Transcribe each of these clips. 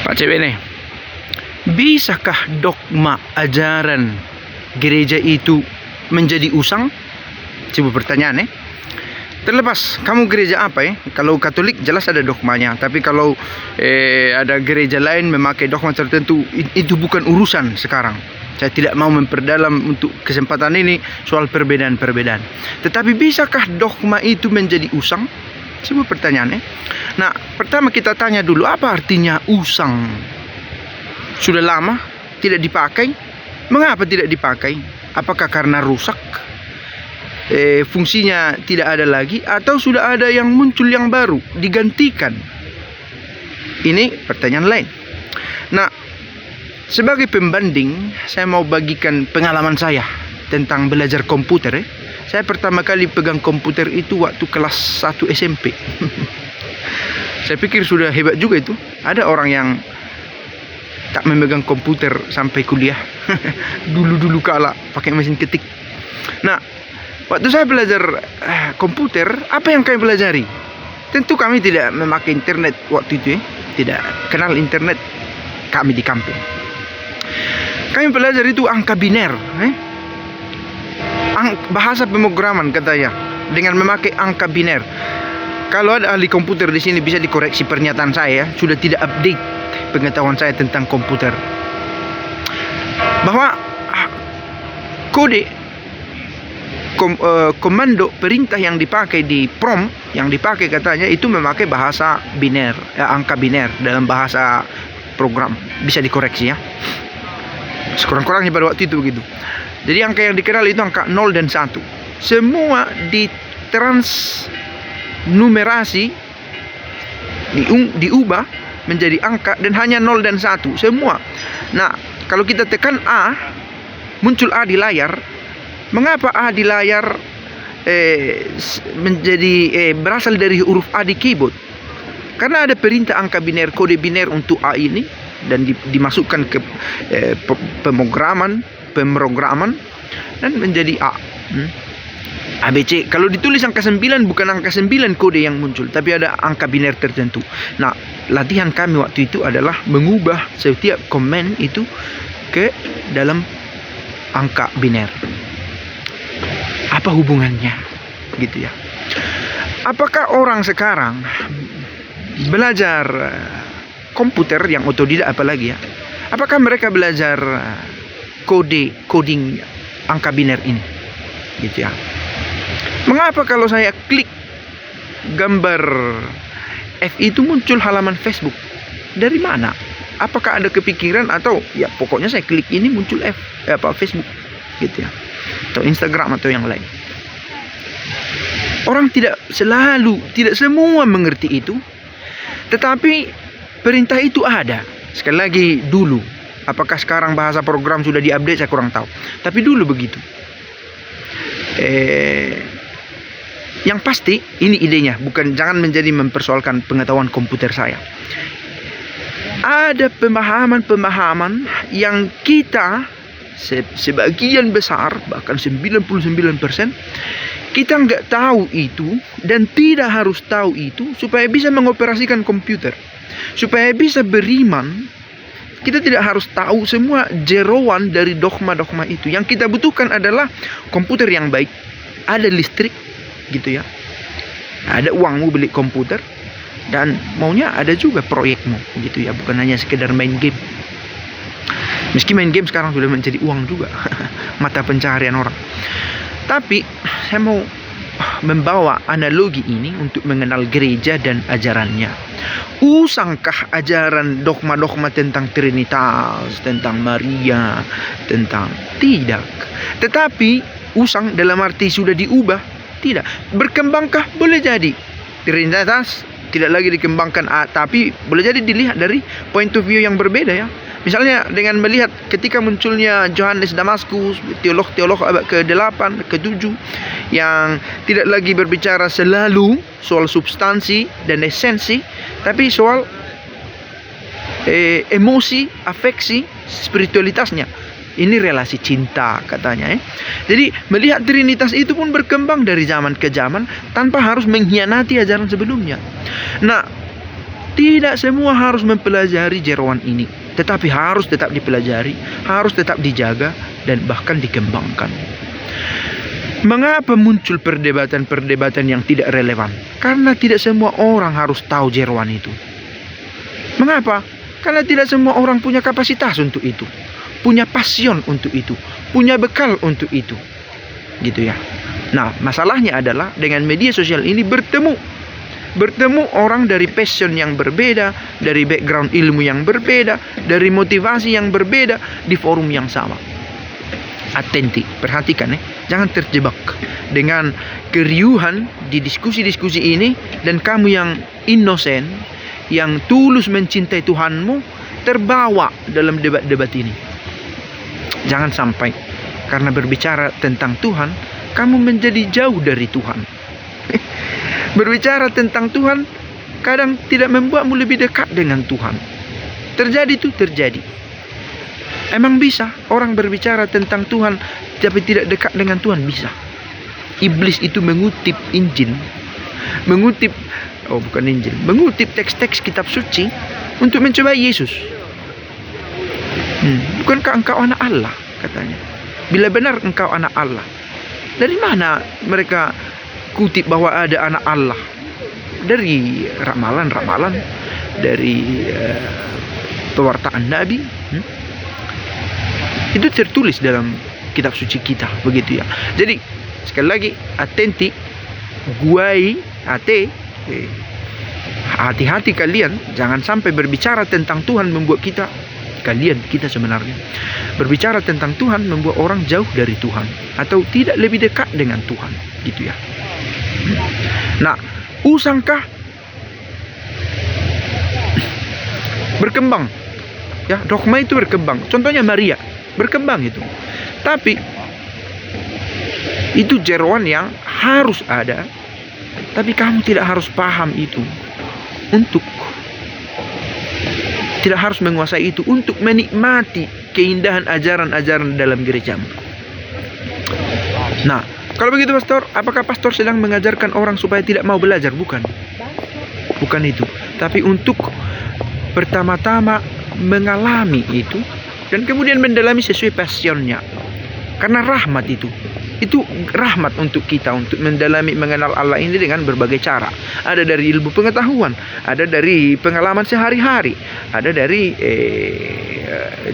Pak CB nih, bisakah dogma ajaran gereja itu menjadi usang? Coba pertanyaan Terlepas kamu gereja apa Kalau Katolik jelas ada dogmanya, tapi kalau ada gereja lain memakai dogma tertentu, itu bukan urusan sekarang. Saya tidak mau memperdalam untuk kesempatan ini soal perbedaan-perbedaan. Tetapi bisakah dogma itu menjadi usang? Coba pertanyaannya. Nah, pertama kita tanya dulu, apa artinya usang? Sudah lama tidak dipakai. Mengapa tidak dipakai? Apakah karena rusak? Fungsinya tidak ada lagi, atau sudah ada yang muncul yang baru digantikan? Ini pertanyaan lain. Nah, sebagai pembanding, saya mau bagikan pengalaman saya tentang belajar komputer. Saya pertama kali pegang komputer itu waktu kelas 1 SMP. Saya pikir sudah hebat juga itu. Ada orang yang tak memegang komputer sampai kuliah. Dulu kala pakai mesin ketik. Nah, waktu saya belajar komputer, apa yang kami pelajari? Tentu kami tidak memakai internet waktu itu Tidak kenal internet kami di kampung. Kami belajar itu angka biner, bahasa pemrograman katanya, dengan memakai angka biner. Kalau ada ahli komputer di sini bisa dikoreksi pernyataan saya, sudah tidak update pengetahuan saya tentang komputer. Bahwa kode komando perintah yang dipakai di prompt, yang dipakai katanya itu memakai bahasa biner, angka biner dalam bahasa program. Bisa dikoreksi sekurang-kurangnya pada waktu itu begitu. Jadi angka yang dikenal itu angka 0 dan 1. Semua ditransnumerasi, diubah menjadi angka, dan hanya 0 dan 1 semua. Nah, kalau kita tekan A, muncul A di layar. Mengapa A di layar berasal dari huruf A di keyboard? Karena ada perintah angka biner, kode biner untuk A ini, dan dimasukkan ke pemrograman dan menjadi A. ABC. Kalau ditulis angka 9, bukan angka 9 kode yang muncul, tapi ada angka biner tertentu. Nah, latihan kami waktu itu adalah mengubah setiap komen itu ke dalam angka biner. Apa hubungannya? Gitu ya. Apakah orang sekarang belajar komputer yang otodidak, apalagi apakah mereka belajar coding angka biner ini? Gitu ya. Mengapa kalau saya klik gambar F itu muncul halaman Facebook? Dari mana? Apakah ada kepikiran, atau ya pokoknya saya klik ini muncul Facebook gitu ya, atau Instagram atau yang lain? Orang tidak semua mengerti itu, tetapi perintah itu ada. Sekali lagi, dulu. Apakah sekarang bahasa program sudah diupdate, saya kurang tahu. Tapi dulu begitu. Yang pasti ini idenya, jangan menjadi mempersoalkan pengetahuan komputer saya. Ada pemahaman yang kita sebagian besar, bahkan 99%, kita nggak tahu itu dan tidak harus tahu itu supaya bisa mengoperasikan komputer, supaya bisa beriman. Kita tidak harus tahu semua jeroan dari dogma-dogma itu. Yang kita butuhkan adalah komputer yang baik, ada listrik gitu ya, ada uangmu beli komputer, dan maunya ada juga proyekmu gitu ya, bukan hanya sekedar main game. Meski main game sekarang sudah menjadi uang juga, mata pencaharian orang. Tapi saya mau membawa analogi ini untuk mengenal gereja dan ajarannya. Usangkah ajaran dogma-dogma tentang Trinitas, tentang Maria, tidak. Tetapi usang dalam arti sudah diubah? Tidak. Berkembangkah? Boleh jadi. Trinitas tidak lagi dikembangkan, tapi boleh jadi dilihat dari point of view yang berbeda ya. Misalnya dengan melihat ketika munculnya Johannes Damaskus, teolog-teolog abad ke-8, ke-7, yang tidak lagi berbicara selalu soal substansi dan esensi, tapi soal emosi, afeksi, spiritualitasnya. Ini relasi cinta katanya. Jadi melihat Trinitas itu pun berkembang dari zaman ke zaman tanpa harus mengkhianati ajaran sebelumnya. Nah, Tidak semua harus mempelajari jeroan ini, tetapi harus tetap dipelajari, harus tetap dijaga, dan bahkan dikembangkan. Mengapa muncul perdebatan-perdebatan yang tidak relevan? Karena tidak semua orang harus tahu jeroan itu. Mengapa? Karena tidak semua orang punya kapasitas untuk itu, punya passion untuk itu, punya bekal untuk itu, gitu ya. Nah, masalahnya adalah dengan media sosial ini bertemu orang dari passion yang berbeda, dari background ilmu yang berbeda, dari motivasi yang berbeda di forum yang sama. Atenti, perhatikan jangan terjebak dengan keriuhan di diskusi-diskusi ini, dan kamu yang innocent, yang tulus mencintai Tuhanmu, terbawa dalam debat-debat ini. Jangan sampai karena berbicara tentang Tuhan, kamu menjadi jauh dari Tuhan. Berbicara tentang Tuhan kadang tidak membuatmu lebih dekat dengan Tuhan. Terjadi itu terjadi. Emang bisa orang berbicara tentang Tuhan tapi tidak dekat dengan Tuhan? Bisa. Iblis itu mengutip Injil, mengutip teks-teks kitab suci untuk mencobai Yesus. Bukankah engkau anak Allah, katanya. Bila benar engkau anak Allah, dari mana mereka kutip bahwa ada anak Allah? Dari ramalan-ramalan, dari pewartaan Nabi. Itu tertulis dalam kitab suci kita, begitu ya. Jadi sekali lagi, atenti, hati-hati kalian, jangan sampai berbicara tentang Tuhan membuat kita sebenarnya berbicara tentang Tuhan membuat orang jauh dari Tuhan atau tidak lebih dekat dengan Tuhan, gitu ya. Nah, usangkah berkembang ya, dogma itu berkembang. Contohnya Maria berkembang itu, tapi itu jeroan yang harus ada, tapi kamu tidak harus paham itu untuk, tidak harus menguasai itu untuk menikmati keindahan ajaran-ajaran dalam gerejamu. Nah, kalau begitu pastor, apakah pastor sedang mengajarkan orang supaya tidak mau belajar? Bukan itu, tapi untuk pertama-tama mengalami itu dan kemudian mendalami sesuai passionnya. Karena rahmat itu rahmat untuk kita untuk mendalami mengenal Allah ini dengan berbagai cara. Ada dari ilmu pengetahuan, ada dari pengalaman sehari-hari, ada dari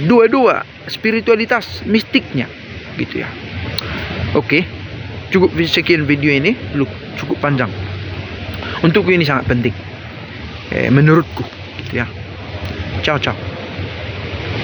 dua spiritualitas mistiknya, gitu ya. Oke, cukup sekian video ini, cukup panjang. Untukku ini sangat penting, menurutku, gitu ya. Ciao.